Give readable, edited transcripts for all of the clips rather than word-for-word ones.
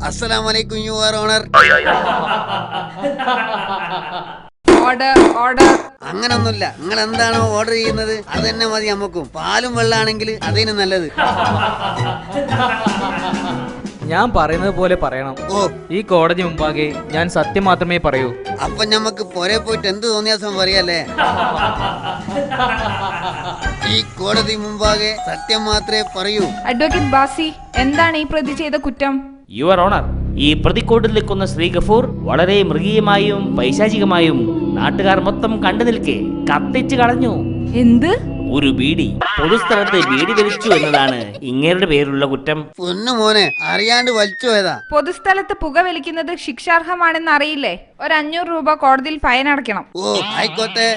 Assalamualaikum, Your Honor. Order. അങ്ങനൊന്നുമില്ല. നിങ്ങൾ എന്താണോ ഓർഡർ ചെയ്യുന്നത് അത് തന്നെ മതി നമുക്കും. പാലും വെള്ളാണെങ്കിൽ അതിന് നല്ലത്. ഞാൻ പറയുന്നത് പോലെ പറയണം. ഈ കോടതി മുമ്പാകെ ഞാൻ സത്യം മാത്രമേ പറയൂ. അപ്പൊ ഞമ്മക്ക് പുറേ പോയിട്ട് എന്ത് തോന്നിയാസം പറയല്ലേ? ഈ കോടതി മുമ്പാകെ സത്യം മാത്രമേ പറയൂ. അഡ്വക്കേറ്റ് ബാസി, എന്താണ് ഈ പ്രതി ചെയ്ത കുറ്റം? യുവർ ഓണർ, ഈ പ്രതിക്കൂട്ടിൽ നിൽക്കുന്ന ശ്രീ ഗഫൂർ വളരെ മൃഗീയമായും പൈശാചികമായും നാട്ടുകാർ മൊത്തം കണ്ടു നിൽക്കെ കത്തിച്ചു കളഞ്ഞു. എന്ത്? ഒരു ബീഡി പൊതുസ്ഥലത്ത് ബീഡി വലിച്ചു എന്നതാണ് ഇങ്ങേരുടെ പേരിലുള്ള കുറ്റം. പൊന്നു മോനെ, അറിയാണ്ട് വലിച്ചു പോയതാ. പൊതുസ്ഥലത്ത് പുക വലിക്കുന്നത് ശിക്ഷാർഹമാണെന്ന് അറിയില്ലേ? ഒരു 500 രൂപ കോടതിയിൽ ഫൈൻ അടയ്ക്കണം. ആയിക്കോട്ടെ.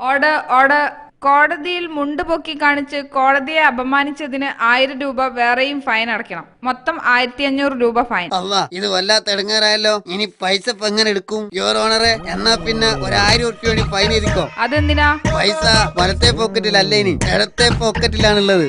ഓർഡർ. കോടതിയിൽ മുണ്ട് പൊക്കി കാണിച്ച് കോടതിയെ അപമാനിച്ചതിന് 1000 രൂപ വേറെയും ഫൈൻ അടയ്ക്കണം. മൊത്തം 1500 രൂപ ഫൈൻ. അല്ലാ, ഇത് വല്ലാത്ത ഇടങ്ങേറായല്ലോ. ഇനി പൈസ ഇപ്പൊ എങ്ങനെ എടുക്കും? യുവർ ഓണറെ, എന്നാ പിന്നെ 1000 ഉറുപ്പിക ഫൈൻ ഇരിക്കോ? അതെന്തിനാ? പൈസ വലത്തെ പോക്കറ്റിലല്ലേ, ഇനി ഇടത്തെ പോക്കറ്റിലാണുള്ളത്.